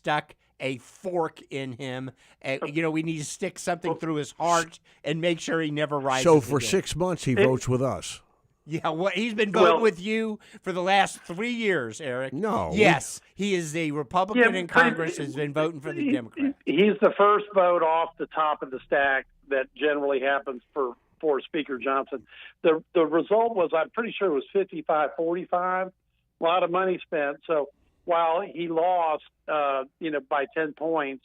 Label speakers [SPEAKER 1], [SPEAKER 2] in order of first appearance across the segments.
[SPEAKER 1] stuck a fork in him. We need to stick something through his heart and make sure he never rises
[SPEAKER 2] So for
[SPEAKER 1] again.
[SPEAKER 2] 6 months, he votes with us.
[SPEAKER 1] Yeah, he's been voting with you for the last 3 years, Eric.
[SPEAKER 2] No.
[SPEAKER 1] Yes, he is a Republican in Congress, has been voting for the Democrats.
[SPEAKER 3] He's the first vote off the top of the stack that generally happens for Speaker Johnson. The result was, I'm pretty sure it was 55-45, a lot of money spent. So while he lost, by 10 points,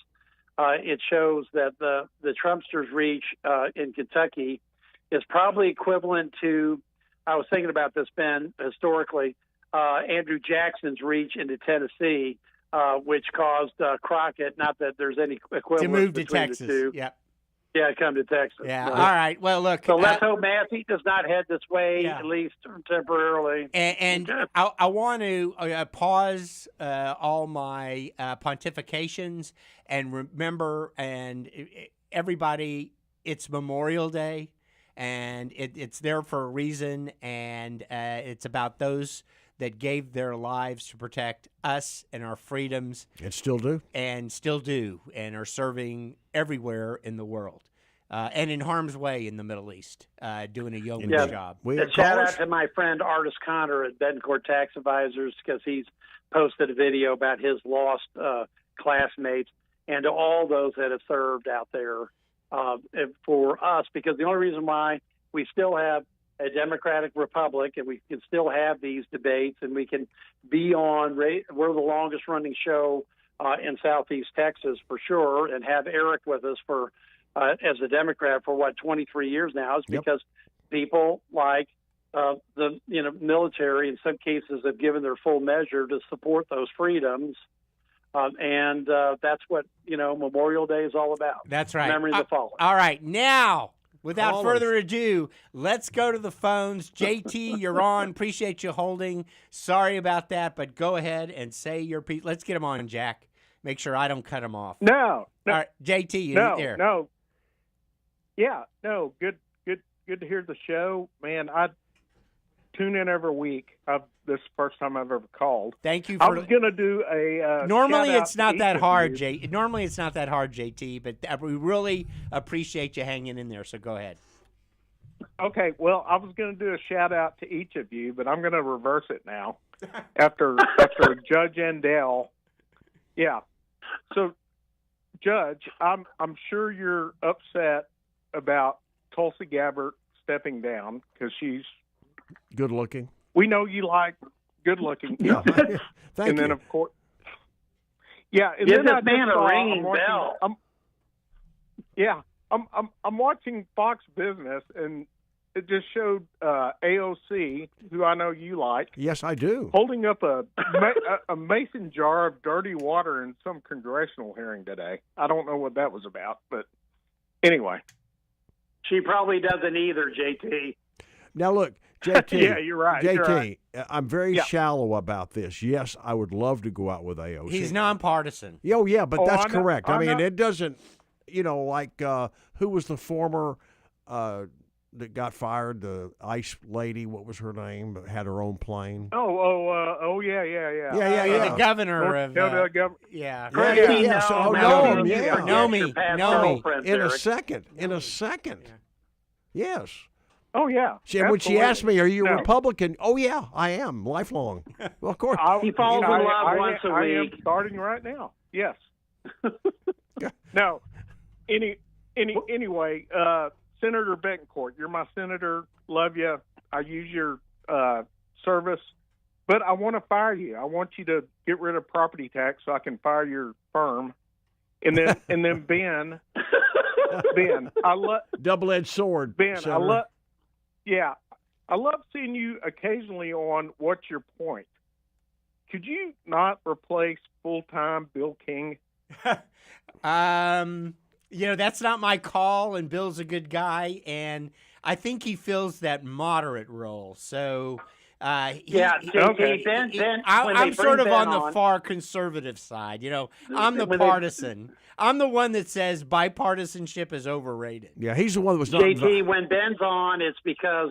[SPEAKER 3] it shows that the Trumpsters' reach in Kentucky is probably equivalent to, I was thinking about this, Ben, historically, Andrew Jackson's reach into Tennessee, which caused Crockett, not that there's any equivalent
[SPEAKER 1] to move to
[SPEAKER 3] between
[SPEAKER 1] Texas.
[SPEAKER 3] the two.
[SPEAKER 1] Yep.
[SPEAKER 3] Yeah, come to Texas.
[SPEAKER 1] Yeah, all right. Well, look.
[SPEAKER 3] So let's hope Massey does not head this way,
[SPEAKER 1] Yeah.
[SPEAKER 3] at least temporarily.
[SPEAKER 1] And I want to pause all my pontifications and remember, and everybody, it's Memorial Day, and it's there for a reason, and it's about those that gave their lives to protect us and our freedoms.
[SPEAKER 2] And still do.
[SPEAKER 1] And still do, and are serving everywhere in the world. And in harm's way in the Middle East, doing a yeoman's job.
[SPEAKER 3] Shout out to my friend Artis Connor at Bencourt Tax Advisors, because he's posted a video about his lost classmates, and to all those that have served out there for us, because the only reason why we still have a democratic republic and we can still have these debates and we can be on, we're the longest running show in Southeast Texas for sure, and have Eric with us for as a Democrat for 23 years now, is because people like the military in some cases have given their full measure to support those freedoms. And that's what, Memorial Day is all about.
[SPEAKER 1] That's right.
[SPEAKER 3] Memory of the fallen.
[SPEAKER 1] All right. Now, without further ado, let's go to the phones. JT, you're on. Appreciate you holding. Sorry about that, but go ahead and say your piece. Let's get him on, Jack. Make sure I don't cut him off.
[SPEAKER 4] No.
[SPEAKER 1] All right, JT, you there?
[SPEAKER 4] No. Yeah, no. Good to hear the show, man. I tune in every week. This is the first time I've ever called.
[SPEAKER 1] Thank you.
[SPEAKER 4] I was going to do a.
[SPEAKER 1] Normally, it's not that hard, Normally, it's not that hard, JT. But we really appreciate you hanging in there. So go ahead.
[SPEAKER 4] Okay. Well, I was going to do a shout out to each of you, but I'm going to reverse it now. after Judge Endell. Yeah. So, Judge, I'm sure you're upset about Tulsi Gabbard stepping down because she's
[SPEAKER 2] good looking.
[SPEAKER 4] We know you like good looking.
[SPEAKER 2] Yeah. Thank
[SPEAKER 4] and
[SPEAKER 2] you.
[SPEAKER 4] then of course, yeah. And
[SPEAKER 3] Give
[SPEAKER 4] then
[SPEAKER 3] this man a ringing bell.
[SPEAKER 4] I'm watching Fox Business, and it just showed AOC, who I know you like.
[SPEAKER 2] Yes, I do.
[SPEAKER 4] Holding up a mason jar of dirty water in some congressional hearing today. I don't know what that was about, but anyway.
[SPEAKER 3] She probably doesn't either, JT.
[SPEAKER 2] Now, look, JT.
[SPEAKER 4] Yeah, you're right.
[SPEAKER 2] JT,
[SPEAKER 4] you're right.
[SPEAKER 2] I'm very shallow about this. Yes, I would love to go out with AOC.
[SPEAKER 1] He's nonpartisan.
[SPEAKER 2] Oh, yeah, but that's
[SPEAKER 4] I know,
[SPEAKER 2] correct.
[SPEAKER 4] I
[SPEAKER 2] I mean,
[SPEAKER 4] know.
[SPEAKER 2] it doesn't, like who was the former that got fired, the ICE lady, what was her name, but had her own plane?
[SPEAKER 4] Yeah.
[SPEAKER 1] The governor of
[SPEAKER 2] Yeah.
[SPEAKER 3] No,
[SPEAKER 2] Know me. In a second. Yes.
[SPEAKER 4] Oh, yeah.
[SPEAKER 2] And when she asked me, are you a Republican? Oh, yeah, I am, lifelong. Well, of course.
[SPEAKER 3] He falls in love once a
[SPEAKER 4] I am
[SPEAKER 3] week.
[SPEAKER 4] starting right now. Yes. No. Anyway, Senator Betancourt, you're my senator. Love you. I use your service, but I want to fire you. I want you to get rid of property tax so I can fire your firm. And then Ben, I love
[SPEAKER 2] double-edged sword.
[SPEAKER 4] Ben,
[SPEAKER 2] Senator.
[SPEAKER 4] I love seeing you occasionally on What's Your Point. Could you not replace full-time Bill King?
[SPEAKER 1] That's not my call, and Bill's a good guy, and I think he fills that moderate role. So, I'm sort of on the far conservative side. I'm the partisan. I'm the one that says bipartisanship is overrated.
[SPEAKER 2] Yeah, he's the one that was not.
[SPEAKER 3] JT, when Ben's on, it's because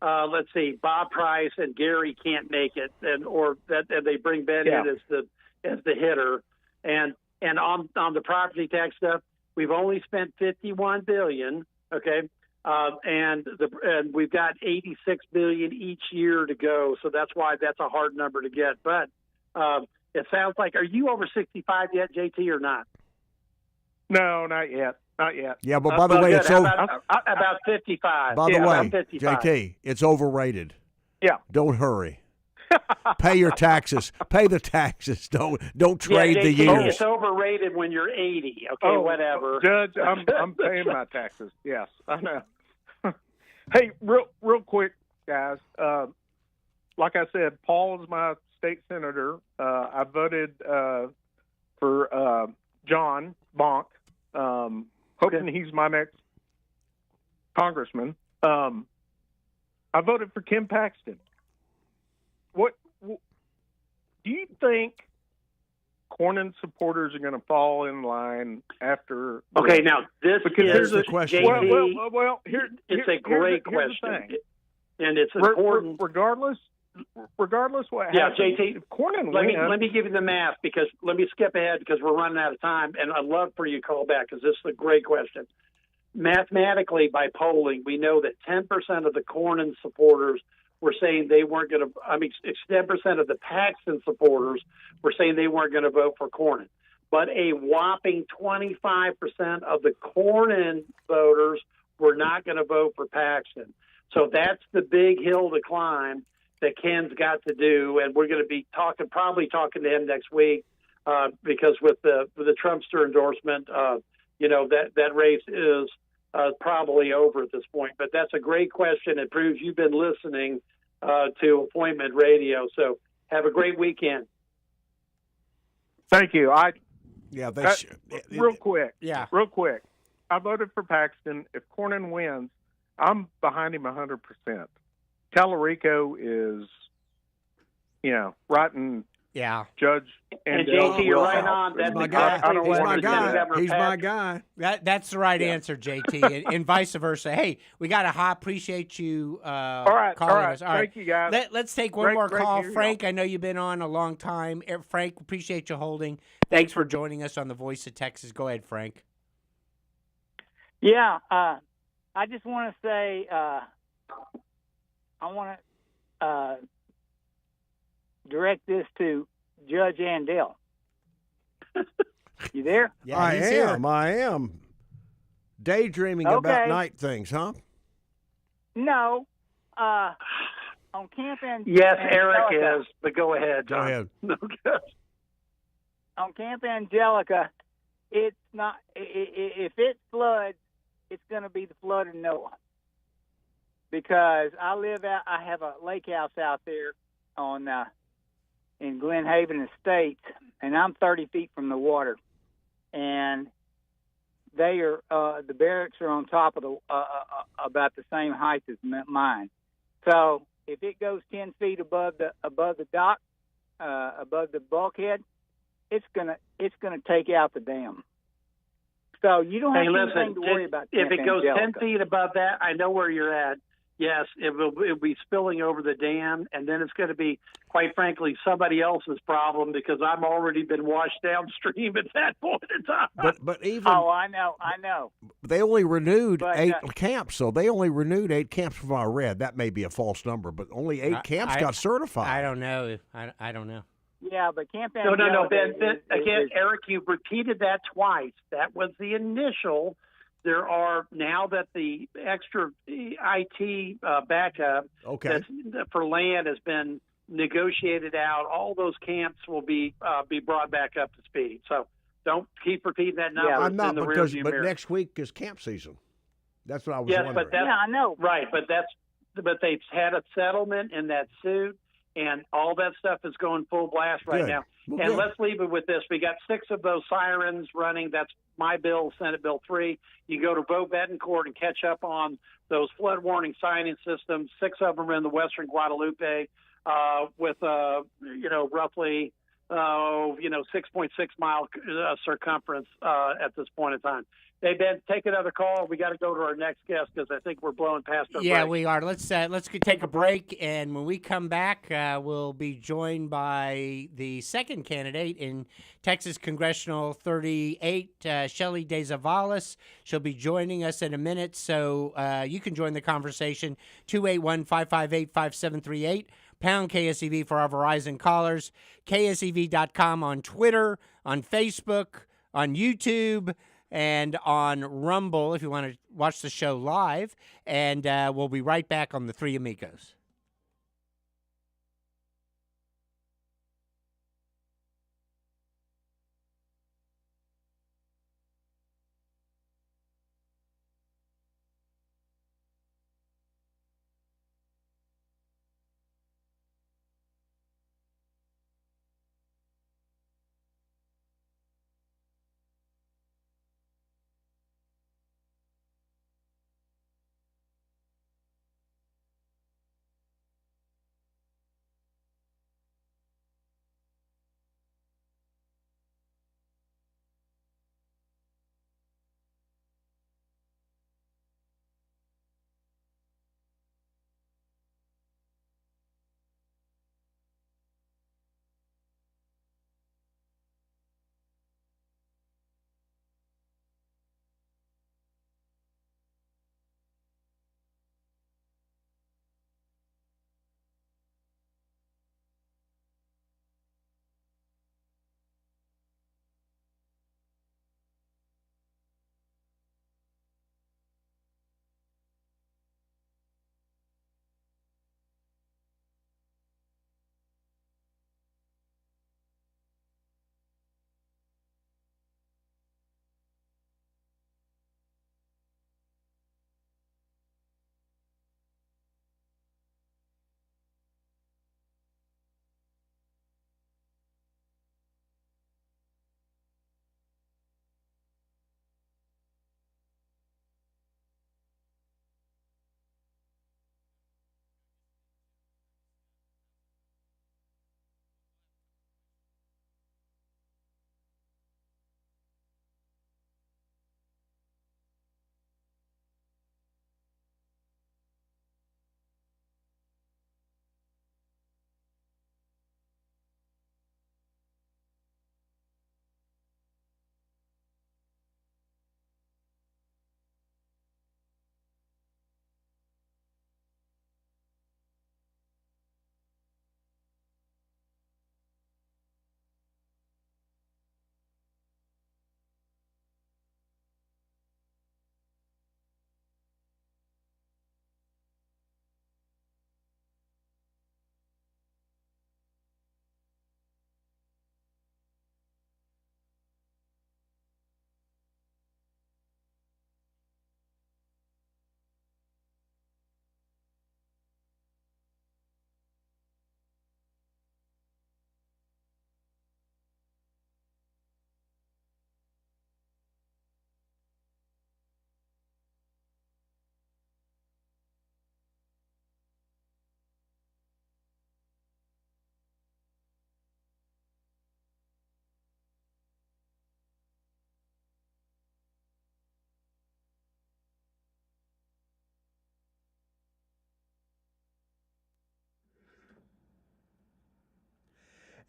[SPEAKER 3] let's see, Bob Price and Gary can't make it, and they bring Ben in as the hitter, and on the property tax stuff, we've only spent $51 billion. Okay. And we've got $86 billion each year to go. So that's why that's a hard number to get. But it sounds like, are you over 65 yet, JT, or not?
[SPEAKER 4] No, not yet. Not yet.
[SPEAKER 2] Yeah, but by the way,
[SPEAKER 3] good.
[SPEAKER 2] it's
[SPEAKER 3] How
[SPEAKER 2] over.
[SPEAKER 3] about 55.
[SPEAKER 2] By the
[SPEAKER 3] Yeah,
[SPEAKER 2] way,
[SPEAKER 3] about 55.
[SPEAKER 2] JT, it's overrated.
[SPEAKER 4] Yeah.
[SPEAKER 2] Don't hurry. Pay your taxes. Pay the taxes. Don't trade
[SPEAKER 3] JT,
[SPEAKER 2] the years.
[SPEAKER 3] It's overrated when you're 80. Okay, whatever.
[SPEAKER 4] Judge, I'm paying my taxes. Yes, I know. Hey, real quick, guys. Like I said, Paul is my state senator. I voted for John Bonk, hoping he's my next congressman. I voted for Kim Paxton. What do you think Cornyn supporters are going to fall in line after?
[SPEAKER 3] Okay, now this
[SPEAKER 2] Here's
[SPEAKER 3] is
[SPEAKER 2] the question.
[SPEAKER 3] JT,
[SPEAKER 4] Well,
[SPEAKER 3] it's a great question, and it's important.
[SPEAKER 4] Regardless what
[SPEAKER 3] Yeah,
[SPEAKER 4] happens.
[SPEAKER 3] JT,
[SPEAKER 4] if Cornyn
[SPEAKER 3] let
[SPEAKER 4] wins,
[SPEAKER 3] me give you the math because let me skip ahead because we're running out of time, and I'd love for you to call back because this is a great question. Mathematically, by polling, we know that 10% of the Cornyn supporters were saying they weren't going to. I mean, 10% of the Paxton supporters were saying they weren't going to vote for Cornyn, but a whopping 25% of the Cornyn voters were not going to vote for Paxton. So that's the big hill to climb that Ken's got to do, and we're going to be probably talking to him next week because with the Trumpster endorsement, that race is probably over at this point. But that's a great question. It proves you've been listening to Appointment Radio. So have a great weekend.
[SPEAKER 4] thank you. Real quick.
[SPEAKER 1] Yeah.
[SPEAKER 4] Real quick. I voted for Paxton. If Cornyn wins, I'm behind him 100%. Tallarico is, writing Judge
[SPEAKER 3] and JT, you're right on. That's
[SPEAKER 2] my guy. He's my
[SPEAKER 3] Pat.
[SPEAKER 2] guy.
[SPEAKER 1] That's the right answer, JT, and vice versa. Hey, we got to appreciate you calling us. All right.
[SPEAKER 4] Thank you, guys.
[SPEAKER 1] Let's take one more
[SPEAKER 4] Great
[SPEAKER 1] call.
[SPEAKER 4] to hear
[SPEAKER 1] Frank, I know you've been on a long time. Frank, appreciate you holding. Thanks for joining us on the Voice of Texas. Go ahead, Frank.
[SPEAKER 5] Yeah, I just want to say I want to direct this to Judge Andell. You there?
[SPEAKER 1] Yeah,
[SPEAKER 2] I
[SPEAKER 1] he's here.
[SPEAKER 2] am. Daydreaming about night things, huh?
[SPEAKER 5] No. On Camp
[SPEAKER 3] Yes,
[SPEAKER 5] Angelica,
[SPEAKER 3] Eric is, but go ahead, John.
[SPEAKER 2] Go ahead.
[SPEAKER 3] No, good.
[SPEAKER 5] On Camp Angelica, it's not. If it floods, it's going to be the flood of Noah. Because I have a lake house out there in Glen Haven Estates, and I'm 30 feet from the water, and they are the barracks are on top of the about the same height as mine. So if it goes 10 feet above the dock, above the bulkhead, it's gonna take out the dam. So you don't have anything to worry about.
[SPEAKER 3] If it goes
[SPEAKER 5] Angelica.
[SPEAKER 3] 10 feet above that, I know where you're at. Yes, it'll be spilling over the dam, and then it's going to be, quite frankly, somebody else's problem because I've already been washed downstream at that point in time.
[SPEAKER 2] But even
[SPEAKER 5] I know.
[SPEAKER 2] they only renewed 8 camps, so they only renewed 8 camps from what I read. That may be a false number, but only 8 camps got certified.
[SPEAKER 1] I don't know. I don't know.
[SPEAKER 5] Yeah, but Camp
[SPEAKER 3] No,
[SPEAKER 5] Angelica.
[SPEAKER 3] Ben, again, Eric, you repeated that twice. That was the initial. There are, now that the extra IT backup that's for land has been negotiated out, all those camps will be brought back up to speed. So don't keep repeating that number.
[SPEAKER 2] I'm not,
[SPEAKER 3] in the
[SPEAKER 2] because
[SPEAKER 3] rearview
[SPEAKER 2] but
[SPEAKER 3] mirror.
[SPEAKER 2] next week is camp season. That's what I was
[SPEAKER 3] Yes,
[SPEAKER 2] wondering.
[SPEAKER 3] but
[SPEAKER 5] I know.
[SPEAKER 3] Right, but they've had a settlement in that suit, and all that stuff is going full blast right
[SPEAKER 2] Good.
[SPEAKER 3] now.
[SPEAKER 2] Well,
[SPEAKER 3] and
[SPEAKER 2] good.
[SPEAKER 3] let's leave it with this. We got 6 of those sirens running. That's my bill, Senate Bill 3. You go to Vote Betancourt and catch up on those flood warning signing systems. 6 of them are in the western Guadalupe with, roughly 6.6 mile circumference at this point in time. Hey, Ben, take another call. We got to go to our next guest because I think we're blowing past our break.
[SPEAKER 1] We are. Let's take a break, and when we come back, we'll be joined by the second candidate in Texas Congressional 38, Shelley De Zavalis. She'll be joining us in a minute, so you can join the conversation, 281-558-5738. Pound KSEV for our Verizon callers, KSEV.com on Twitter, on Facebook, on YouTube, and on Rumble if you want to watch the show live. And we'll be right back on the Three Amigos.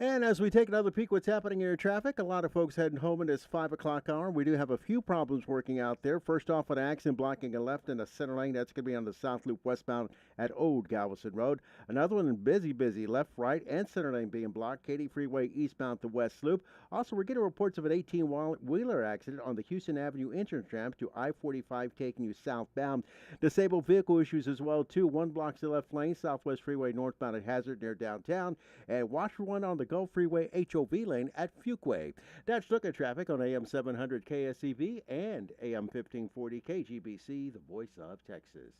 [SPEAKER 6] And as we take another peek what's happening in your traffic, a lot of folks heading home in this 5 o'clock hour. We do have a few problems working out there. First off, an accident blocking a left in the center lane. That's going to be on the South Loop westbound at Old Galveston Road. Another one busy, left, right, and center lane being blocked. Katy Freeway eastbound to West Loop. Also, we're getting reports of an 18-wheeler accident on the Houston Avenue entrance ramp to I-45 taking you southbound. Disabled vehicle issues as well, too. One blocks the left lane, Southwest Freeway northbound at Hazard near downtown. And watch for one on the Gulf Freeway HOV lane at Fuquay. That's look at traffic on AM 700 KSEV and AM 1540 KGBC, the voice of Texas.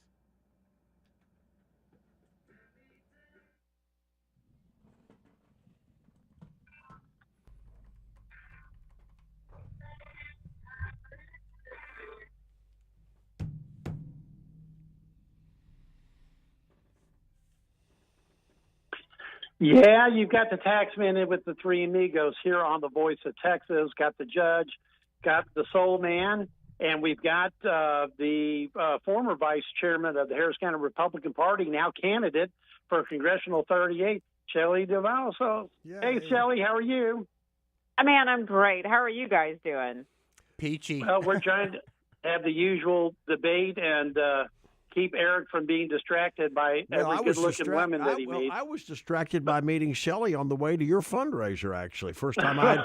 [SPEAKER 3] Yeah, you've got the tax minute with the three amigos here on the Voice of Texas. Got the judge, got the soul man, and we've got the former vice chairman of the Harris County Republican Party, now candidate for Congressional 38, Shelley DeVal. So, hey, Shelley, how are you?
[SPEAKER 7] Man, I'm great. How are you guys doing?
[SPEAKER 1] Peachy.
[SPEAKER 3] Well, we're trying to have the usual debate and keep Eric from being distracted by every good-looking woman that he meets.
[SPEAKER 2] I was distracted by meeting Shelley on the way to your fundraiser, actually. First time I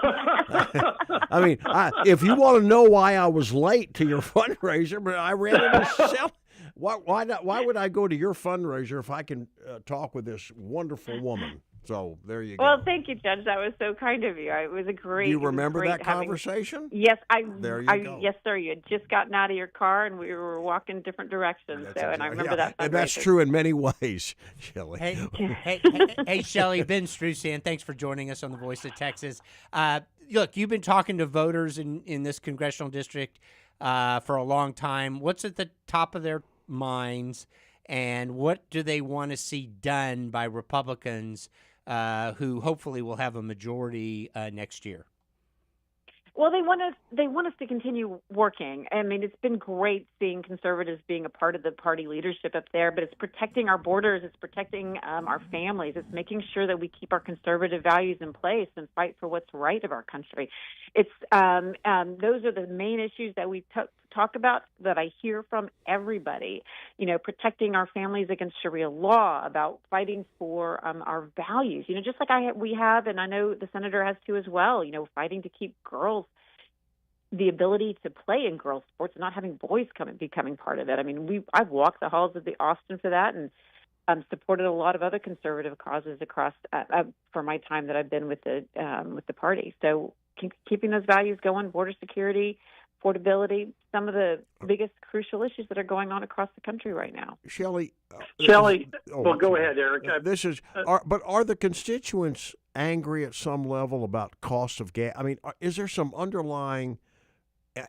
[SPEAKER 2] I mean, if you want to know why I was late to your fundraiser, but I ran into Shelley. Why would I go to your fundraiser if I can talk with this wonderful woman? So there you go.
[SPEAKER 7] Well, thank you, Judge. That was so kind of you. It was a great.
[SPEAKER 2] You remember that conversation?
[SPEAKER 7] Yes,
[SPEAKER 2] There you go.
[SPEAKER 7] Yes, sir. You had just gotten out of your car, and we were walking different directions. And I remember that.
[SPEAKER 2] And that's true in many ways, Shelley.
[SPEAKER 1] Hey, Shelley. Ben Strusian, thanks for joining us on the Voice of Texas. Look, you've been talking to voters in this congressional district for a long time. What's at the top of their minds, and what do they want to see done by Republicans who hopefully will have a majority next year?
[SPEAKER 7] Well, they want us to continue working. I mean, it's been great seeing conservatives being a part of the party leadership up there, but it's protecting our borders, it's protecting our families, it's making sure that we keep our conservative values in place and fight for what's right of our country. It's those are the main issues that we talk about that I hear from everybody. You know, protecting our families against Sharia law, about fighting for our values. You know, just like we have, and I know the senator has too as well. You know, fighting to keep girls the ability to play in girls' sports, not having boys becoming part of it. I mean, I've walked the halls of the Austin for that, and supported a lot of other conservative causes across for my time that I've been with the party. So keeping those values going, border security, affordability, some of the biggest crucial issues that are going on across the country right now.
[SPEAKER 2] Shelley,
[SPEAKER 3] well, go ahead, Eric.
[SPEAKER 2] But are the constituents angry at some level about cost of gas? I mean, is there some underlying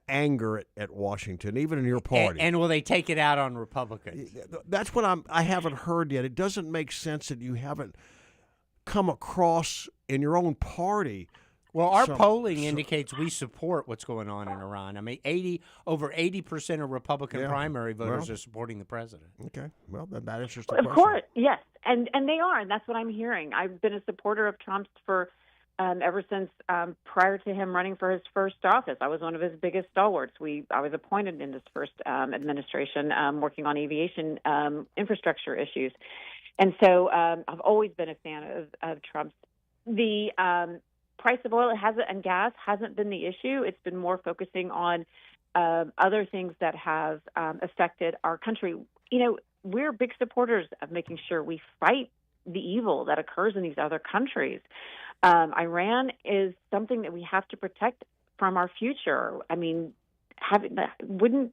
[SPEAKER 2] anger at Washington, even in your party?
[SPEAKER 1] And will they take it out on Republicans?
[SPEAKER 2] That's what I haven't heard yet. It doesn't make sense that you haven't come across in your own party.
[SPEAKER 1] Well, our polling indicates we support what's going on in Iran. I mean, over 80% of Republican primary voters are supporting the president.
[SPEAKER 2] Okay, well, that is just a
[SPEAKER 7] question.
[SPEAKER 2] Of
[SPEAKER 7] course, yes, and they are, and that's what I'm hearing. I've been a supporter of Trump's for ever since prior to him running for his first office. I was one of his biggest stalwarts. I was appointed in his first administration, working on aviation infrastructure issues, and so I've always been a fan of Trump's. The price of oil and gas hasn't been the issue. It's been more focusing on other things that have affected our country. You know, we're big supporters of making sure we fight the evil that occurs in these other countries. Iran is something that we have to protect from our future. I mean,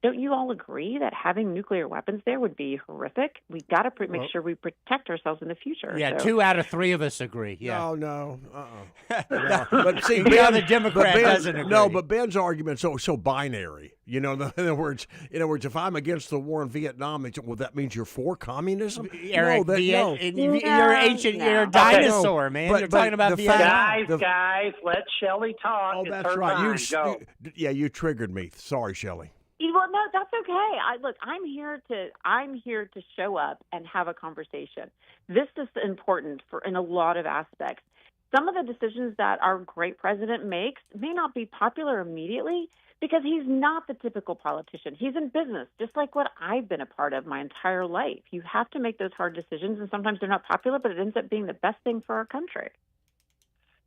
[SPEAKER 7] don't you all agree that having nuclear weapons there would be horrific? We've got to make sure we protect ourselves in the future.
[SPEAKER 1] Yeah, so. 2 out of 3 of us agree. Yeah.
[SPEAKER 2] No. No. But see,
[SPEAKER 1] the Democrat doesn't agree.
[SPEAKER 2] No, but Ben's argument so binary. You know, in other words, if I'm against the war in Vietnam, that means you're for communism?
[SPEAKER 1] Eric, you're ancient.
[SPEAKER 7] No.
[SPEAKER 1] You're a dinosaur, man. You're talking about Vietnam.
[SPEAKER 3] Guys, let Shelley talk.
[SPEAKER 2] Oh, that's right. You triggered me. Sorry, Shelley.
[SPEAKER 7] Well, no, that's okay. I'm here to show up and have a conversation. This is important in a lot of aspects. Some of the decisions that our great president makes may not be popular immediately because he's not the typical politician. He's in business, just like what I've been a part of my entire life. You have to make those hard decisions, and sometimes they're not popular, but it ends up being the best thing for our country.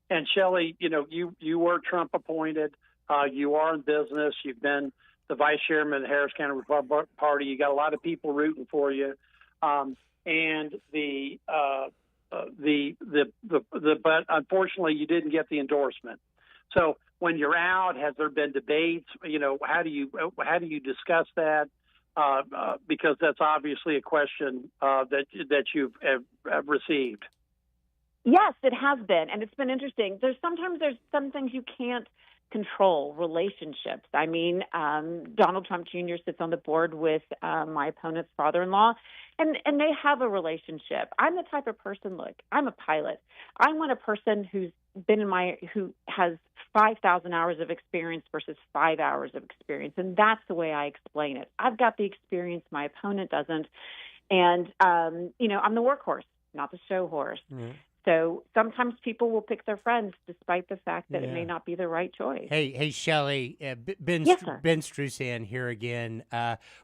[SPEAKER 3] And Shelley, you were Trump appointed. You are in business. You've been the vice chairman of the Harris County Republican Party. You got a lot of people rooting for you, but unfortunately, you didn't get the endorsement. So when you're out, has there been debates? How do you discuss that? Because that's obviously a question that you've received.
[SPEAKER 7] Yes, it has been, and it's been interesting. There's some things you can't control, relationships. I mean, Donald Trump Jr. sits on the board with my opponent's father-in-law, and they have a relationship. I'm the type of person, look, I'm a pilot. I want a person who has 5,000 hours of experience versus 5 hours of experience, and that's the way I explain it. I've got the experience, my opponent doesn't, and, I'm the workhorse, not the show horse. Mm-hmm. So sometimes people will pick their friends despite the fact that it may not be the right choice.
[SPEAKER 1] Hey, Shelley, Ben Strusan here again.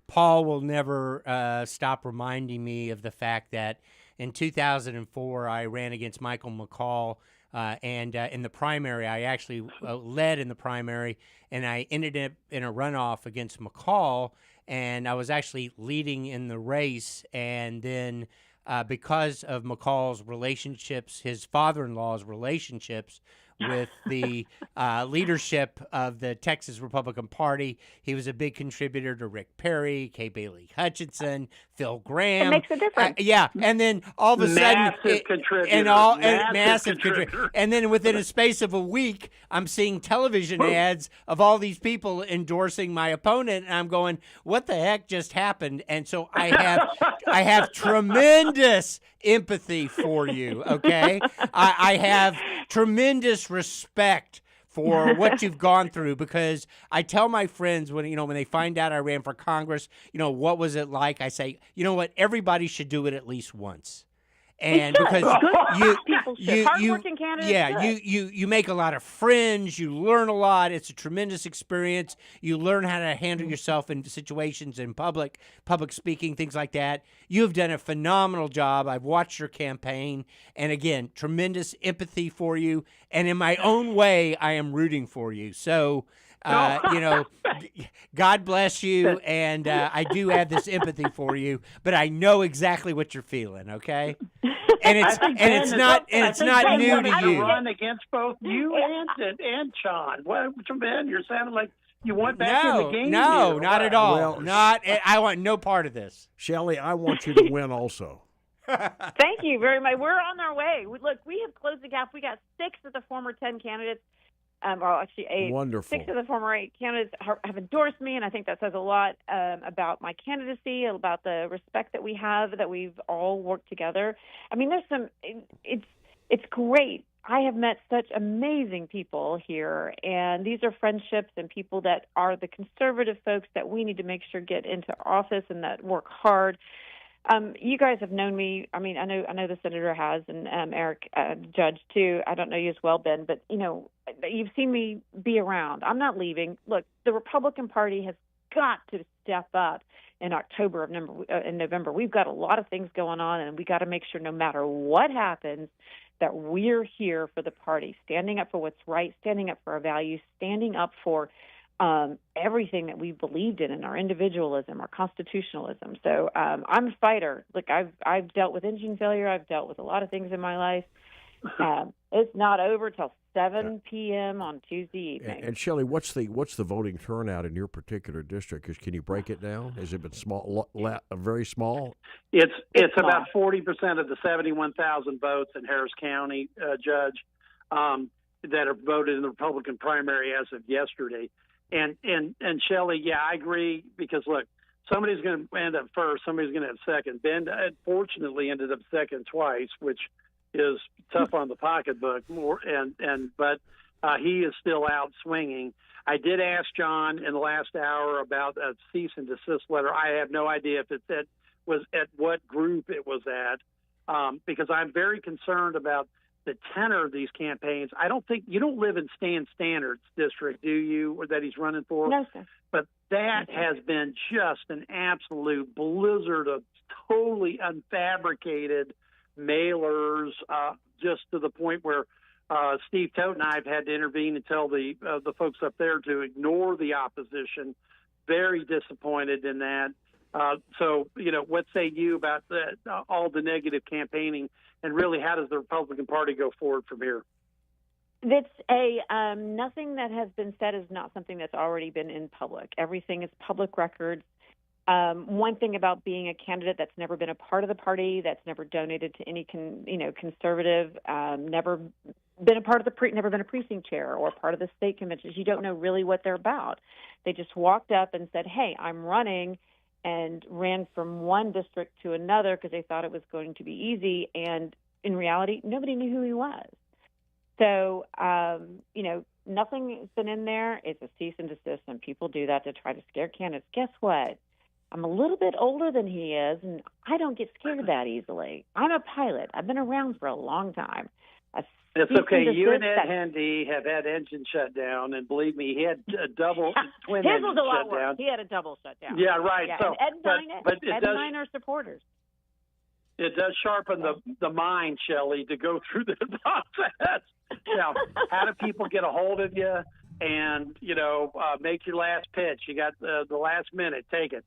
[SPEAKER 1] Paul will never stop reminding me of the fact that in 2004 I ran against Michael McCall, and in the primary I actually led in the primary, and I ended up in a runoff against McCall, and I was actually leading in the race, and then because of McCall's relationships, his father-in-law's relationships with the leadership of the Texas Republican Party, he was a big contributor to Rick Perry, Kay Bailey Hutchinson, Phil Graham.
[SPEAKER 7] It makes a difference.
[SPEAKER 1] And then all of a sudden, massive contributor. And then within a space of a week, I'm seeing television ads of all these people endorsing my opponent, and I'm going, "What the heck just happened?" And so I have tremendous empathy for you. Okay, I have tremendous respect for what you've gone through, because I tell my friends when they find out I ran for Congress, what was it like? I say, you know what, everybody should do it at least once. And because
[SPEAKER 7] hardworking candidates,
[SPEAKER 1] you make a lot of friends, you learn a lot. It's a tremendous experience. You learn how to handle yourself in situations in public speaking, things like that. You have done a phenomenal job. I've watched your campaign, and again, tremendous empathy for you. And in my own way, I am rooting for you. So. God bless you, and I do have this empathy for you, but I know exactly what you're feeling. Okay, and it's not new to you.
[SPEAKER 3] Run against both you and Sean. Well, Ben, you're sounding like you want back in the game.
[SPEAKER 1] No, not at all. Well, I want no part of this.
[SPEAKER 2] Shelley, I want you to win also.
[SPEAKER 7] Thank you very much. We're on our way. We have closed the gap. We got 6 of the former 10 candidates. Actually 8.
[SPEAKER 2] Wonderful.
[SPEAKER 7] 6 of the former 8 candidates have endorsed me, and I think that says a lot about my candidacy, about the respect that we have, that we've all worked together. I mean, it's great. I have met such amazing people here, and these are friendships and people that are the conservative folks that we need to make sure get into office and that work hard. You guys have known me. I mean, I know the senator has, and Eric, Judge too. I don't know you as well, Ben, but you've seen me be around. I'm not leaving. Look, the Republican Party has got to step up in October in November. We've got a lot of things going on, and we got to make sure no matter what happens that we're here for the party, standing up for what's right, standing up for our values, standing up for everything that we believed in our individualism, our constitutionalism. So I'm a fighter. Look, I've dealt with engine failure. I've dealt with a lot of things in my life. It's not over till 7 p.m. on Tuesday evening.
[SPEAKER 2] And Shelley, what's the voting turnout in your particular district? Can you break it down? Has it been small, very small?
[SPEAKER 3] It's about 40% of the 71,000 votes in Harris County, Judge, that are voted in the Republican primary as of yesterday. And Shelley, yeah, I agree, because look, somebody's going to end up first, somebody's going to have second. Ben unfortunately ended up second twice, which is tough on the pocketbook. But he is still out swinging. I did ask John in the last hour about a cease and desist letter. I have no idea if it was at what group it was at, because I'm very concerned about the tenor of these campaigns. I don't think you don't live in Stan Standard's district, do you, or that he's running for?
[SPEAKER 7] No, sir.
[SPEAKER 3] But that has been just an absolute blizzard of totally unfabricated mailers, just to the point where Steve Tote and I have had to intervene and tell the folks up there to ignore the opposition. Very disappointed in that. So, what say you about all the negative campaigning, and really how does the Republican Party go forward from here?
[SPEAKER 7] It's nothing that has been said is not something that's already been in public. Everything is public records. One thing about being a candidate that's never been a part of the party, that's never donated to any conservative, never been a part of the never been a precinct chair or part of the state conventions. You don't know really what they're about. They just walked up and said, "Hey, I'm running," and ran from one district to another because they thought it was going to be easy. And in reality, nobody knew who he was. So, nothing's been in there. It's a cease and desist, and people do that to try to scare candidates. Guess what? I'm a little bit older than he is, and I don't get scared that easily. I'm a pilot. I've been around for a long time.
[SPEAKER 3] It's okay. You and Ed Handy have had engine shutdown, and believe me, he had a twin
[SPEAKER 7] His
[SPEAKER 3] engine
[SPEAKER 7] was a lot
[SPEAKER 3] shutdown.
[SPEAKER 7] worse. He had a double shutdown.
[SPEAKER 3] Yeah, right.
[SPEAKER 7] Yeah.
[SPEAKER 3] So,
[SPEAKER 7] and Ed and I are supporters.
[SPEAKER 3] It does sharpen the mind, Shelley, to go through the process. How do people get a hold of you and, make your last pitch? You got the last minute. Take it.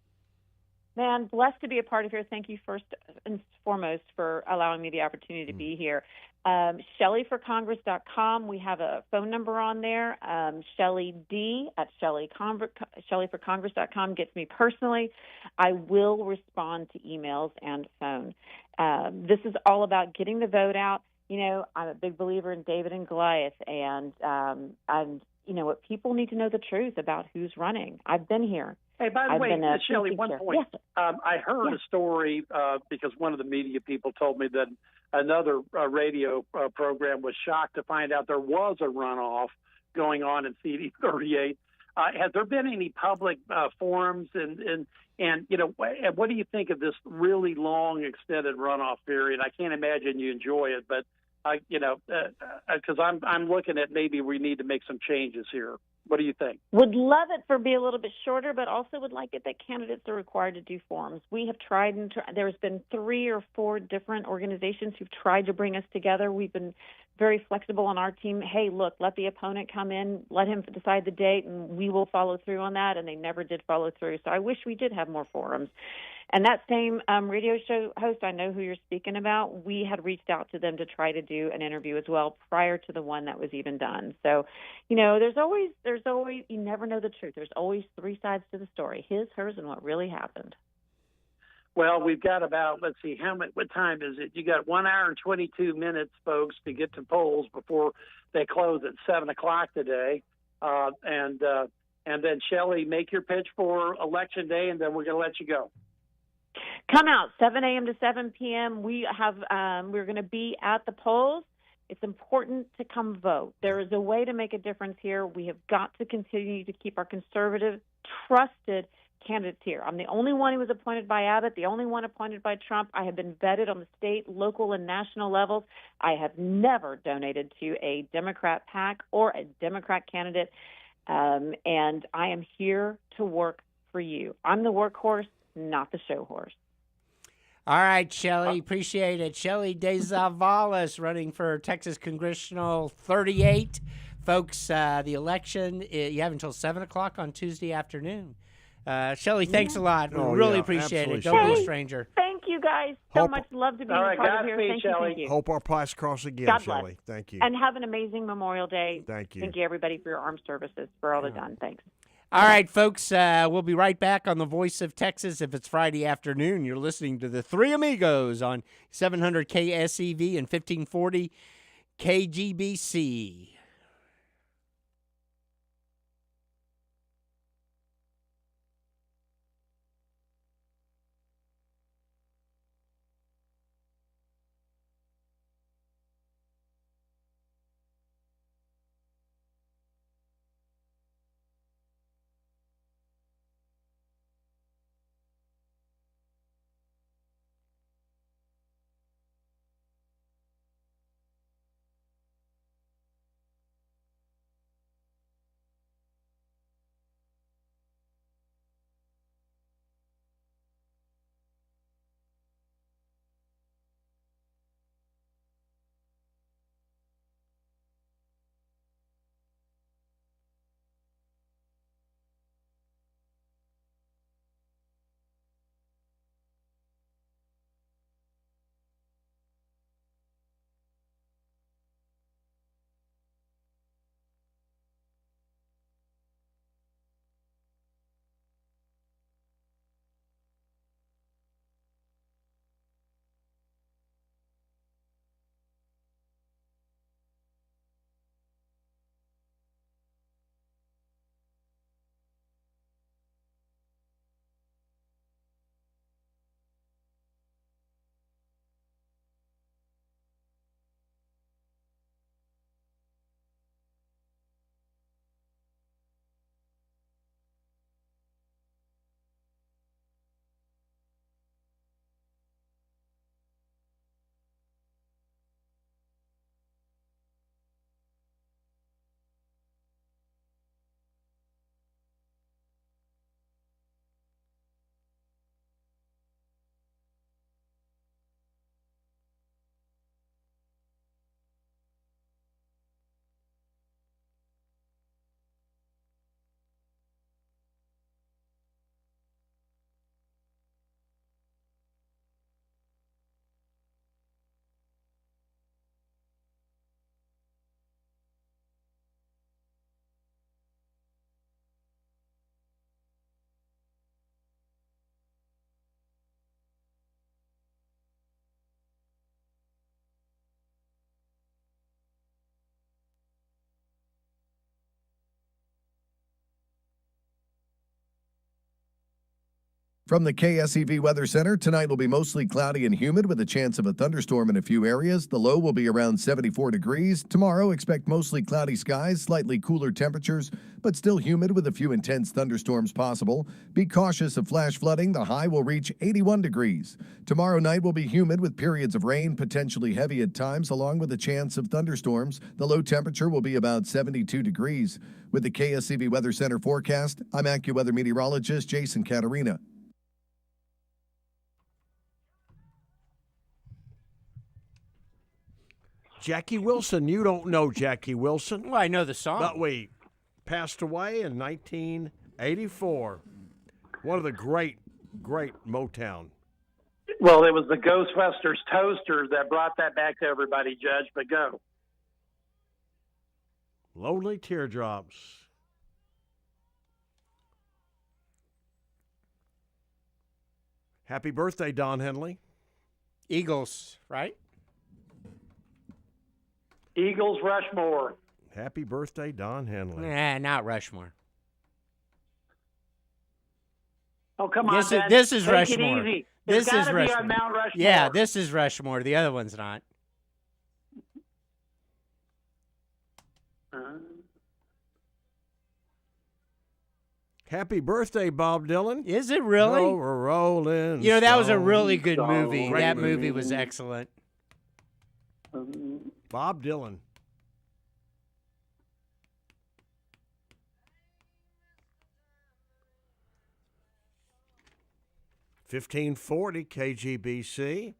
[SPEAKER 7] Man, blessed to be a part of here. Thank you first and foremost for allowing me the opportunity to be here. ShelleyForCongress.com. We have a phone number on there. Shelley D at ShelleyForCongress.com gets me personally. I will respond to emails and phone. This is all about getting the vote out. I'm a big believer in David and Goliath, and what people need to know the truth about who's running. I've been here.
[SPEAKER 3] Hey, by the way, Shelley, one point.
[SPEAKER 7] Yes.
[SPEAKER 3] I heard a story because one of the media people told me that another radio program was shocked to find out there was a runoff going on in CD 38. Has there been any public forums and what do you think of this really long extended runoff period? I can't imagine you enjoy it, but because I'm looking at maybe we need to make some changes here. What do you think?
[SPEAKER 7] Would love it for be a little bit shorter, but also would like it that candidates are required to do forums. We have tried, and there's been 3 or 4 different organizations who've tried to bring us together. We've been very flexible on our team. Hey, look, let the opponent come in, let him decide the date, and we will follow through on that, and they never did follow through. So I wish we did have more forums. And that same radio show host, I know who you're speaking about, we had reached out to them to try to do an interview as well prior to the one that was even done. So, there's always, you never know the truth. There's always 3 sides to the story, his, hers, and what really happened.
[SPEAKER 3] Well, we've got about, let's see, what time is it? You got 1 hour and 22 minutes, folks, to get to polls before they close at 7 o'clock today. And then, Shelley, make your pitch for Election Day, and then we're going to let you go.
[SPEAKER 7] Come out 7 a.m. to 7 p.m. We're going to be at the polls. It's important to come vote. There is a way to make a difference here. We have got to continue to keep our conservative, trusted candidates here. I'm the only one who was appointed by Abbott, the only one appointed by Trump. I have been vetted on the state, local, and national levels. I have never donated to a Democrat PAC or a Democrat candidate, and I am here to work for you. I'm the workhorse, not the show horse.
[SPEAKER 1] All right, Shelley, appreciate it. Shelley De Zavalis running for Texas Congressional 38. Folks, the election, you have until 7 o'clock on Tuesday afternoon. Shelley, thanks a lot. We really appreciate it. Don't be a stranger.
[SPEAKER 7] Thank you, guys. So much love to be a part of here. Thank you.
[SPEAKER 2] Hope our paths cross again,
[SPEAKER 7] God
[SPEAKER 2] Shelley.
[SPEAKER 7] Bless.
[SPEAKER 2] Thank you.
[SPEAKER 7] And have an amazing Memorial Day.
[SPEAKER 2] Thank you.
[SPEAKER 7] Thank you, everybody, for your armed services, for all they've done. Thanks.
[SPEAKER 1] All right, folks, we'll be right back on The Voice of Texas. If it's Friday afternoon, you're listening to the Three Amigos on 700 KSEV and 1540 KGBC.
[SPEAKER 8] From the KSEV Weather Center, tonight will be mostly cloudy and humid with a chance of a thunderstorm in a few areas. The low will be around 74 degrees. Tomorrow, expect mostly cloudy skies, slightly cooler temperatures, but still humid with a few intense thunderstorms possible. Be cautious of flash flooding. The high will reach 81 degrees. Tomorrow night will be humid with periods of rain, potentially heavy at times, along with a chance of thunderstorms. The low temperature will be about 72 degrees. With the KSEV Weather Center forecast, I'm AccuWeather meteorologist Jason Caterina.
[SPEAKER 2] Jackie Wilson. You don't know Jackie Wilson.
[SPEAKER 1] Well, I know the song.
[SPEAKER 2] But we passed away in 1984. One of the great Motown.
[SPEAKER 3] Well, it was the Ghostbusters toaster that brought that back to everybody, Judge, but go.
[SPEAKER 2] Lonely Teardrops. Happy birthday, Don Henley.
[SPEAKER 1] Eagles, right?
[SPEAKER 3] Eagles, Rushmore.
[SPEAKER 2] Happy birthday, Don Henley.
[SPEAKER 1] Nah, not Rushmore.
[SPEAKER 3] Oh, come on, Ben.
[SPEAKER 1] This is
[SPEAKER 3] Take
[SPEAKER 1] Rushmore.
[SPEAKER 3] it easy.
[SPEAKER 1] This
[SPEAKER 3] It's
[SPEAKER 1] is
[SPEAKER 3] gotta be
[SPEAKER 1] Rushmore.
[SPEAKER 3] on Mount Rushmore.
[SPEAKER 1] Yeah, this is Rushmore. The other one's not.
[SPEAKER 2] Happy birthday, Bob Dylan.
[SPEAKER 1] Is it really?
[SPEAKER 2] Oh, we're rolling.
[SPEAKER 1] You know, that was a
[SPEAKER 2] stone.
[SPEAKER 1] really good
[SPEAKER 3] Stone.
[SPEAKER 1] movie.
[SPEAKER 2] Great
[SPEAKER 1] That
[SPEAKER 2] movie.
[SPEAKER 1] movie was excellent.
[SPEAKER 2] Bob Dylan. $1540 KGBC,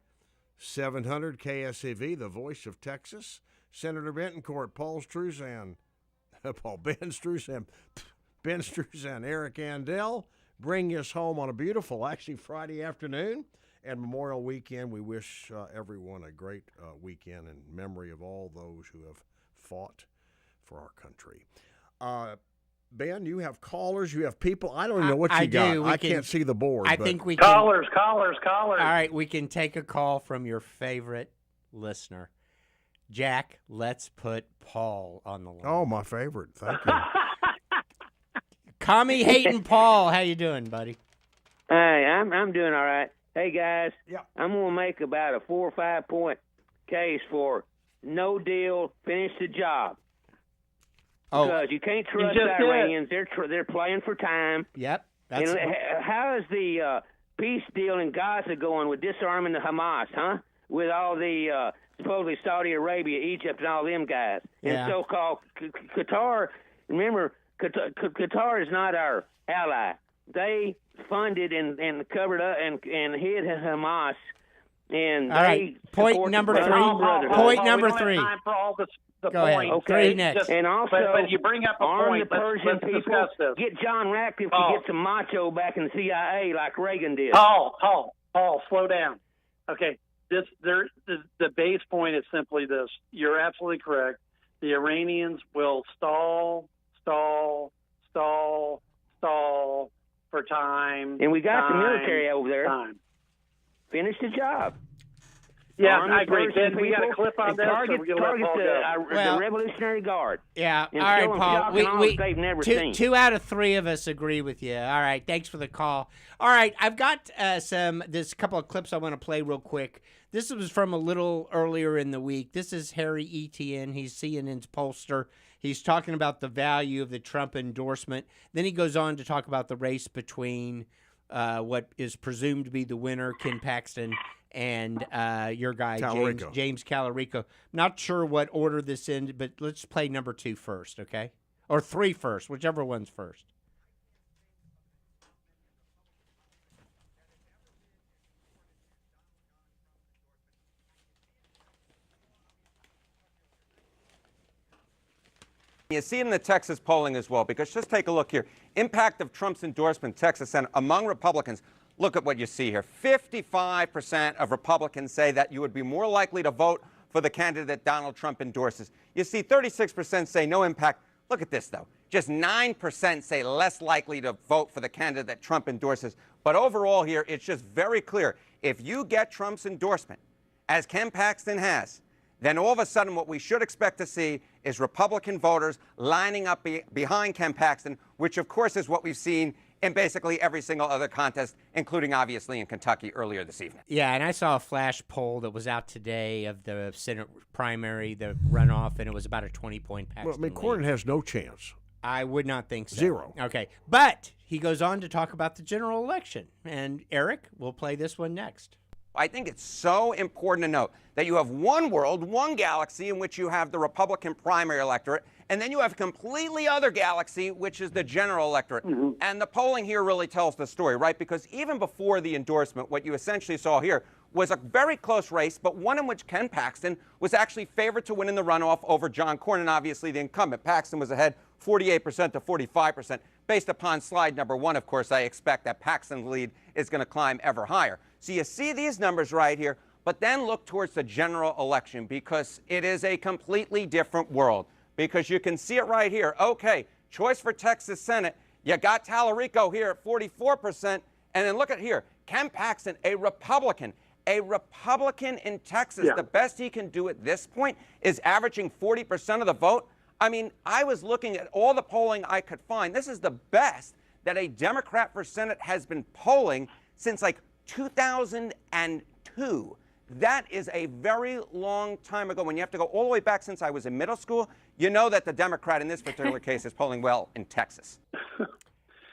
[SPEAKER 2] 700 KSEV, the voice of Texas. Senator Bentoncourt, Ben Struzan, Eric Andel, bring us home on a beautiful, actually Friday afternoon and Memorial Weekend. We wish everyone a great weekend in memory of all those who have fought for our country. Ben, you have callers, you have people. I don't even know what you got.
[SPEAKER 1] do.
[SPEAKER 2] I can't see the board.
[SPEAKER 1] I
[SPEAKER 2] but
[SPEAKER 1] think we can.
[SPEAKER 3] Callers.
[SPEAKER 1] All right, we can take a call from your favorite listener. Jack, let's put Paul on the line.
[SPEAKER 2] Oh, my favorite. Thank you.
[SPEAKER 1] Commie hating Paul. How you doing, buddy?
[SPEAKER 9] Hey, I'm doing all right. Hey, guys,
[SPEAKER 2] Yeah.
[SPEAKER 9] I'm going to make about a 4 or 5 point case for no deal, finish the job.
[SPEAKER 1] Oh,
[SPEAKER 9] Because you can't trust
[SPEAKER 3] just did.
[SPEAKER 9] Iranians. They're playing for time.
[SPEAKER 1] yep.
[SPEAKER 9] And
[SPEAKER 1] That's
[SPEAKER 9] how is the peace deal in Gaza going with disarming the Hamas, huh? With all the supposedly Saudi Arabia, Egypt, and all them guys.
[SPEAKER 1] Yeah.
[SPEAKER 9] And so-called Qatar, remember, Qatar is not our ally. They funded and covered up and hid Hamas. And
[SPEAKER 1] all right. Point number three. Point number
[SPEAKER 3] we don't
[SPEAKER 1] three.
[SPEAKER 3] have time for all the
[SPEAKER 1] Go ahead.
[SPEAKER 3] points.
[SPEAKER 1] Okay. Three
[SPEAKER 3] Just-
[SPEAKER 1] next.
[SPEAKER 9] And also,
[SPEAKER 3] but you bring up a
[SPEAKER 9] arm
[SPEAKER 3] point.
[SPEAKER 9] the Persian
[SPEAKER 3] Let's
[SPEAKER 9] people.
[SPEAKER 3] discuss this.
[SPEAKER 9] Get John Ratcliffe
[SPEAKER 3] Paul.
[SPEAKER 9] to get some macho back in the CIA like Reagan did.
[SPEAKER 3] Paul, slow down. Okay, the base point is simply this. You're absolutely correct. The Iranians will stall for time.
[SPEAKER 9] And we got the
[SPEAKER 3] time,
[SPEAKER 9] military over there.
[SPEAKER 3] Time.
[SPEAKER 9] Finish the job.
[SPEAKER 3] Yeah,
[SPEAKER 9] Arm the
[SPEAKER 3] I agree.
[SPEAKER 9] Persian
[SPEAKER 3] Ben, we got a
[SPEAKER 9] people
[SPEAKER 3] clip on
[SPEAKER 9] and
[SPEAKER 3] this.
[SPEAKER 9] Target,
[SPEAKER 3] or we're gonna let Paul go.
[SPEAKER 1] Well-
[SPEAKER 9] the Revolutionary Guard.
[SPEAKER 1] Yeah.
[SPEAKER 9] And
[SPEAKER 1] All right,
[SPEAKER 9] show 'em
[SPEAKER 1] Paul.
[SPEAKER 9] shock and awe they've never seen.
[SPEAKER 1] Two out of three of us agree with you. All right. Thanks for the call. All right. I've got this couple of clips I want to play real quick. This was from a little earlier in the week. This is Harry Etienne. He's CNN's pollster. He's talking about the value of the Trump endorsement. Then he goes on to talk about the race between what is presumed to be the winner, Ken Paxton, and your guy,
[SPEAKER 2] Tallarico.
[SPEAKER 1] James Tallarico. Not sure what order this in, but let's play number 2 first, okay? Or 3 first, whichever one's first.
[SPEAKER 10] You see it in the Texas polling as well, because just take a look here. Impact of Trump's endorsement, Texas Senate, among Republicans. Look at what you see here. 55% of Republicans say that you would be more likely to vote for the candidate Donald Trump endorses. You see 36% say no impact. Look at this, though. Just 9% say less likely to vote for the candidate that Trump endorses. But overall here, it's just very clear. If you get Trump's endorsement, as Ken Paxton has, then all of a sudden what we should expect to see is Republican voters lining up behind Ken Paxton, which of course is what we've seen in basically every single other contest, including obviously in Kentucky earlier this evening.
[SPEAKER 1] Yeah, and I saw a flash poll that was out today of the Senate primary, the runoff, and it was about a 20-point Paxton
[SPEAKER 2] Well, I mean,
[SPEAKER 1] lead.
[SPEAKER 2] Cornyn has no chance.
[SPEAKER 1] I would not think so.
[SPEAKER 2] Zero.
[SPEAKER 1] Okay, but he goes on to talk about the general election. And Eric, we'll play this one next.
[SPEAKER 10] I think it's so important to note that you have one world, one galaxy in which you have the Republican primary electorate, and then you have a completely other galaxy, which is the general electorate.
[SPEAKER 3] Mm-hmm.
[SPEAKER 10] And the polling here really tells the story, right? Because even before the endorsement, what you essentially saw here was a very close race, but one in which Ken Paxton was actually favored to win in the runoff over John Cornyn, obviously the incumbent. Paxton was ahead 48% to 45%. Based upon slide number 1, of course, I expect that Paxton's lead is going to climb ever higher. So you see these numbers right here, but then look towards the general election because it is a completely different world. Because you can see it right here. Okay, choice for Texas Senate. You got Tallarico here at 44%. And then look at here, Ken Paxton, a Republican in Texas.
[SPEAKER 3] Yeah.
[SPEAKER 10] The best he can do at this point is averaging 40% of the vote. I mean, I was looking at all the polling I could find. This is the best that a Democrat for Senate has been polling since like 2002. That is a very long time ago. When you have to go all the way back since I was in middle school, you know that the Democrat in this particular case is polling well in Texas.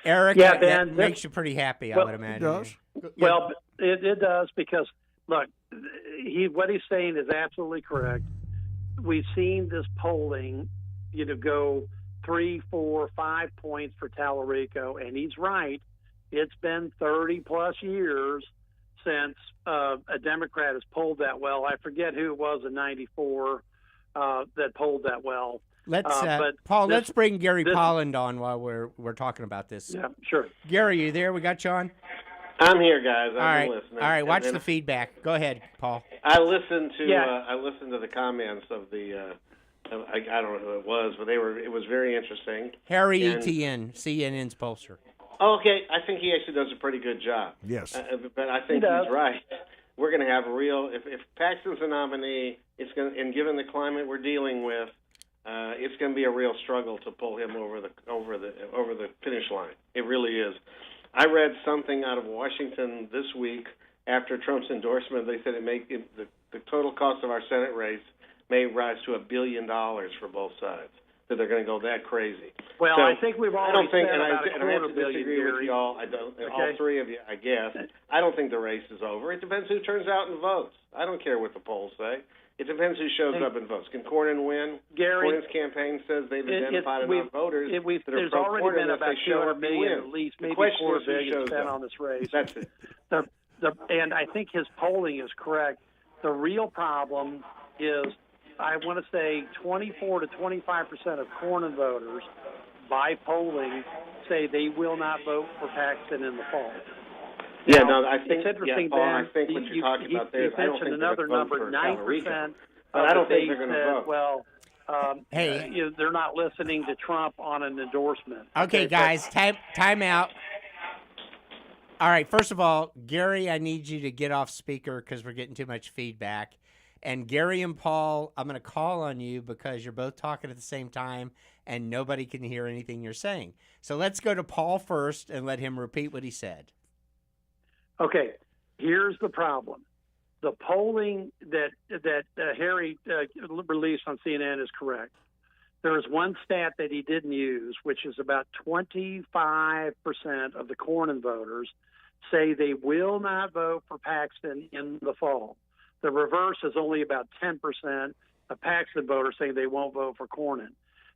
[SPEAKER 1] Eric,
[SPEAKER 3] Yeah,
[SPEAKER 1] that
[SPEAKER 3] Ben,
[SPEAKER 1] makes you pretty happy, I would imagine.
[SPEAKER 2] It does.
[SPEAKER 3] Well, it does because, look, what he's saying is absolutely correct. We've seen this polling, go 3, 4, 5 points for Tallarico, and he's right. It's been 30-plus years since a Democrat has polled that well. I forget who it was in '94 that polled that well.
[SPEAKER 1] Paul, let's bring Gary Polland on while we're talking about this.
[SPEAKER 3] Yeah, sure.
[SPEAKER 1] Gary, you there? We got you on?
[SPEAKER 11] I'm here, guys. I'm listening.
[SPEAKER 1] All right, watch the feedback. Go ahead, Paul.
[SPEAKER 11] I listened to the comments of the I don't know who it was, but it was very interesting.
[SPEAKER 1] Harry Etienne, CNN's pollster.
[SPEAKER 11] Okay, I think he actually does a pretty good job.
[SPEAKER 2] Yes.
[SPEAKER 11] But I think he's right. We're going to have a real if Paxton's a nominee, and given the climate we're dealing with, it's going to be a real struggle to pull him over the finish line. It really is. I read something out of Washington this week after Trump's endorsement. They said the total cost of our Senate race may rise to $1 billion for both sides. That they're going to go that crazy.
[SPEAKER 3] Well,
[SPEAKER 11] so,
[SPEAKER 3] I think we've already said about
[SPEAKER 11] and I have to disagree with you all. All three of you, I guess. I don't think the race is over. It depends who turns out and votes. I don't care what the polls say. It depends who shows up and votes. Can Cornyn win?
[SPEAKER 3] Gary,
[SPEAKER 11] Cornyn's campaign says they've identified enough voters that are
[SPEAKER 3] there's already
[SPEAKER 11] pro-Cornyn
[SPEAKER 3] been
[SPEAKER 11] that
[SPEAKER 3] about
[SPEAKER 11] they show up
[SPEAKER 3] 200 million,
[SPEAKER 11] and
[SPEAKER 3] at
[SPEAKER 11] win.
[SPEAKER 3] least, maybe
[SPEAKER 11] $4
[SPEAKER 3] $4 billion
[SPEAKER 11] shows
[SPEAKER 3] spent
[SPEAKER 11] up.
[SPEAKER 3] on this race.
[SPEAKER 11] That's it.
[SPEAKER 3] And I think his polling is correct. The real problem is, I want to say 24 to 25% of Cornyn voters, by polling, say they will not vote for Paxton in the fall.
[SPEAKER 11] I think
[SPEAKER 3] it's interesting,
[SPEAKER 11] Paul,
[SPEAKER 3] Ben.
[SPEAKER 11] I think what you're talking about there is I don't think
[SPEAKER 3] another
[SPEAKER 11] they're
[SPEAKER 3] number, 9%.
[SPEAKER 11] But I don't think they're going to vote.
[SPEAKER 3] Well, they're not listening to Trump on an endorsement.
[SPEAKER 1] Okay, guys, time out. All right, first of all, Gary, I need you to get off speaker because we're getting too much feedback. And Gary and Paul, I'm going to call on you because you're both talking at the same time and nobody can hear anything you're saying. So let's go to Paul first and let him repeat what he said.
[SPEAKER 3] Okay, here's the problem. The polling that Harry released on CNN is correct. There is one stat that he didn't use, which is about 25% of the Cornyn voters say they will not vote for Paxton in the fall. The reverse is only about 10% of Paxton voters saying they won't vote for Cornyn.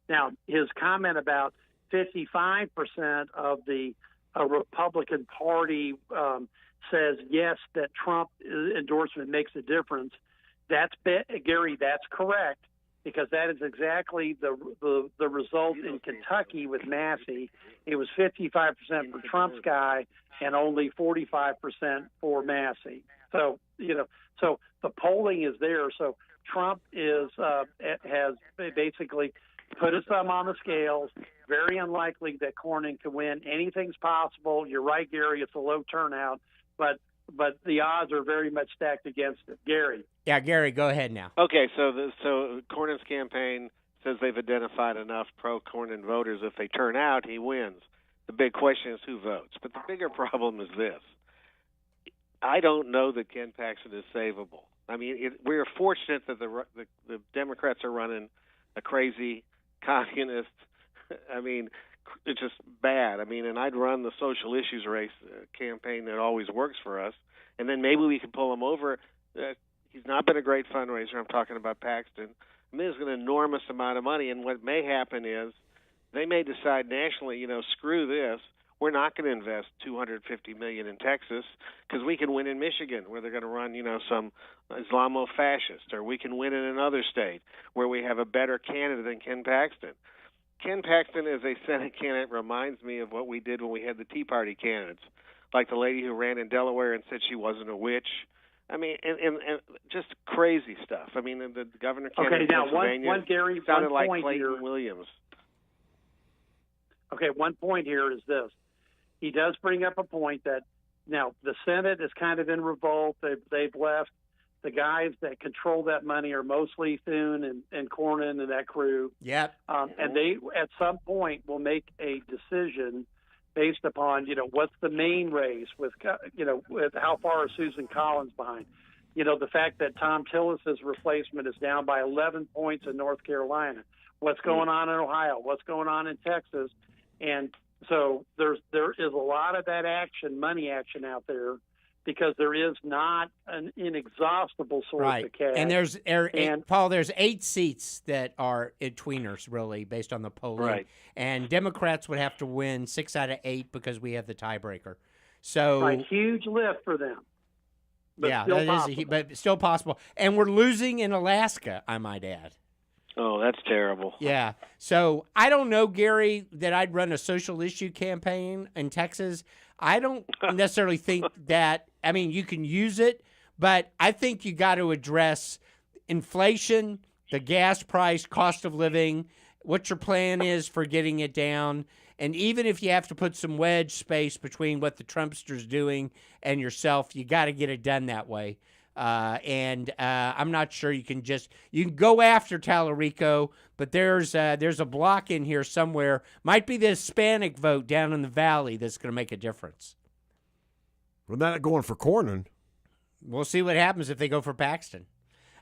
[SPEAKER 3] Now, his comment about 55% of the Republican Party says, yes, that Trump endorsement makes a difference. Gary, that's correct, because that is exactly the result in Kentucky with Massey. It was 55% for Trump's guy and only 45% for Massey. So, so the polling is there. So Trump has basically put his thumb on the scales. Very unlikely that Cornyn can win. Anything's possible. You're right, Gary. It's a low turnout, but the odds are very much stacked against it. Gary.
[SPEAKER 1] Yeah, Gary, go ahead now.
[SPEAKER 11] Okay, so Cornyn's campaign says they've identified enough pro-Cornyn voters. If they turn out, he wins.
[SPEAKER 12] The big question is who votes. But the bigger problem is this. I don't know that Ken Paxton is savable. I mean, we're fortunate that the Democrats are running a crazy communist. I mean, it's just bad. I mean, and I'd run the social issues race campaign that always works for us, and then maybe we can pull him over. He's not been a great fundraiser. I'm talking about Paxton. I mean, there's an enormous amount of money, and what may happen is they may decide nationally, screw this. We're not going to invest $250 million in Texas because we can win in Michigan where they're going to run, some Islamo-fascist, or we can win in another state where we have a better candidate than Ken Paxton. Ken Paxton as a Senate candidate reminds me of what we did when we had the Tea Party candidates, like the lady who ran in Delaware and said she wasn't a witch. I mean, and just crazy stuff. I mean, the governor candidate in Pennsylvania
[SPEAKER 3] Gary,
[SPEAKER 12] sounded like
[SPEAKER 3] point
[SPEAKER 12] Clayton
[SPEAKER 3] here.
[SPEAKER 12] Williams.
[SPEAKER 3] Okay, one point here is this. He does bring up a point that now the Senate is kind of in revolt. They've left. The guys that control that money are mostly Thune and Cornyn and that crew.
[SPEAKER 1] Yep.
[SPEAKER 3] And they, at some point, will make a decision based upon, what's the main race with how far is Susan Collins behind. The fact that Tom Tillis's replacement is down by 11 points in North Carolina. What's going on in Ohio? What's going on in Texas? And so there is a lot of that money action out there, because there is not an inexhaustible source of cash.
[SPEAKER 1] And Paul, there's 8 seats that are in tweeners, really, based on the polling.
[SPEAKER 12] Right.
[SPEAKER 1] And Democrats would have to win 6 out of 8 because we have the tiebreaker. So
[SPEAKER 3] a huge lift for them. But
[SPEAKER 1] yeah,
[SPEAKER 3] still
[SPEAKER 1] that
[SPEAKER 3] possible.
[SPEAKER 1] is, but still possible. And we're losing in Alaska, I might add.
[SPEAKER 12] Oh, that's terrible.
[SPEAKER 1] Yeah. So I don't know, Gary, that I'd run a social issue campaign in Texas. I don't necessarily think that. I mean, you can use it, but I think you got to address inflation, the gas price, cost of living, what your plan is for getting it down. And even if you have to put some wedge space between what the Trumpster's doing and yourself, you got to get it done that way. I'm not sure you can go after Tallarico, but there's a block in here somewhere. Might be the Hispanic vote down in the valley that's going to make a difference.
[SPEAKER 2] Well, not going for Cornyn.
[SPEAKER 1] We'll see what happens if they go for Paxton.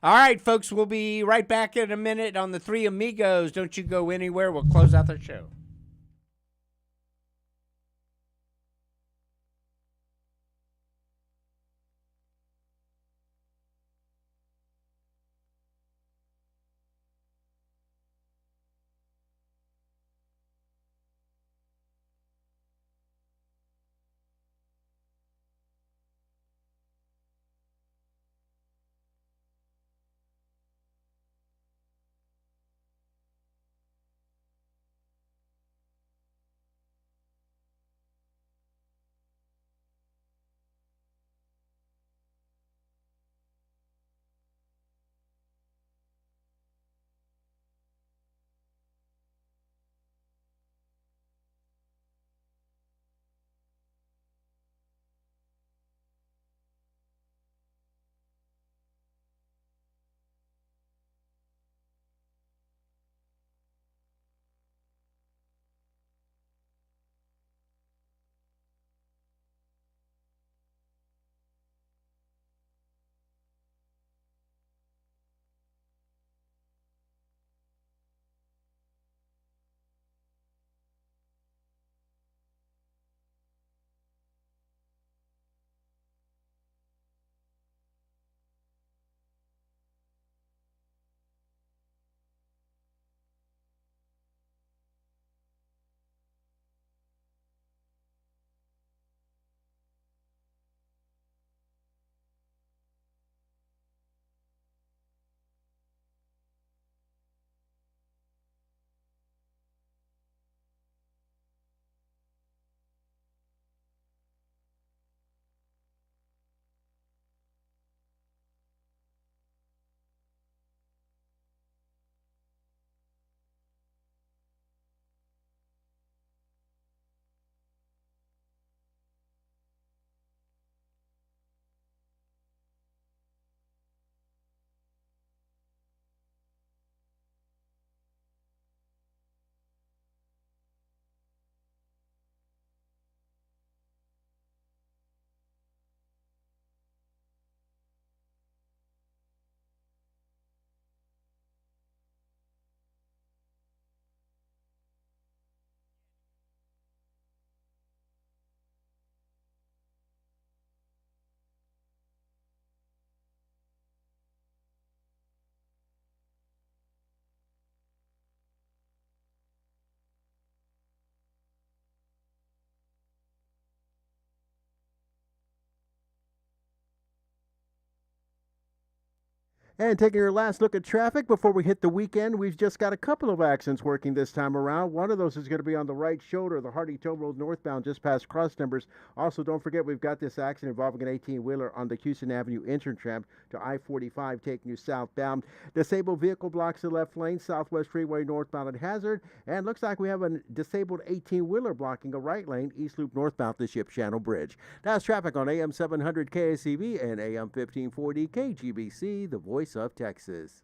[SPEAKER 1] All right, folks, we'll be right back in a minute on the Three Amigos. Don't you go anywhere. We'll close out the show.
[SPEAKER 6] And taking your last look at traffic before we hit the weekend, we've just got a couple of accidents working this time around. One of those is going to be on the right shoulder of the Hardy Toll Road northbound, just past Cross Timbers. Also, don't forget we've got this accident involving an 18-wheeler on the Houston Avenue entrance ramp to I-45 taking you southbound. Disabled vehicle blocks the left lane, Southwest Freeway northbound at Hazard. And looks like we have a disabled 18-wheeler blocking a right lane, East Loop northbound to Ship Channel Bridge. That's traffic on AM 700 KSEV and AM 1540 KGBC, the voice of Texas.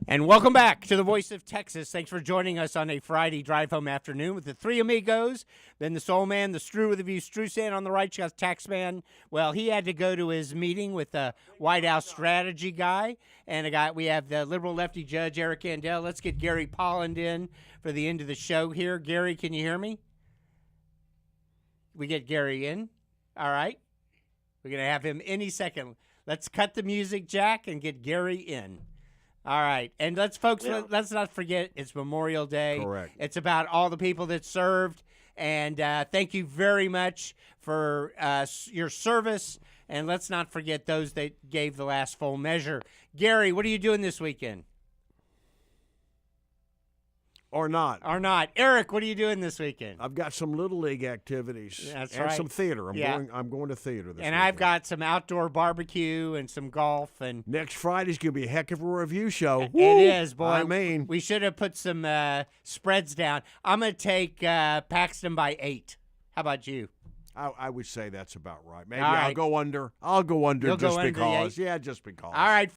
[SPEAKER 1] And welcome back to the Voice of Texas. Thanks for joining us on a Friday drive home afternoon with the three amigos. Then the Soul Man, the Strew with a View, Strewsan on the right. You got Taxman. Well, he had to go to his meeting with the White House strategy guy. And we have the liberal lefty judge, Eric Andel. Let's get Gary Polland in for the end of the show here. Gary, can you hear me? We get Gary in. All right. We're going to have him any second. Let's cut the music, Jack, and get Gary in. All right. And let's not forget it's Memorial Day.
[SPEAKER 2] Correct.
[SPEAKER 1] It's about all the people that served. And thank you very much for your service. And let's not forget those that gave the last full measure. Gary, what are you doing this weekend?
[SPEAKER 2] Or not.
[SPEAKER 1] Eric, what are you doing this weekend?
[SPEAKER 2] I've got some Little League activities.
[SPEAKER 1] That's
[SPEAKER 2] and
[SPEAKER 1] right.
[SPEAKER 2] some theater. I'm going to theater this weekend.
[SPEAKER 1] I've got some outdoor barbecue and some golf. And
[SPEAKER 2] next Friday's going to be a heck of a review show.
[SPEAKER 1] It is, boy.
[SPEAKER 2] I mean.
[SPEAKER 1] We should have put some spreads down. I'm going to take Paxton by 8. How about you?
[SPEAKER 2] I would say that's about right. Maybe
[SPEAKER 1] All right.
[SPEAKER 2] I'll go under. I'll go under
[SPEAKER 1] You'll
[SPEAKER 2] just
[SPEAKER 1] go under
[SPEAKER 2] because.
[SPEAKER 1] the 8?
[SPEAKER 2] Yeah, just because.
[SPEAKER 1] All right.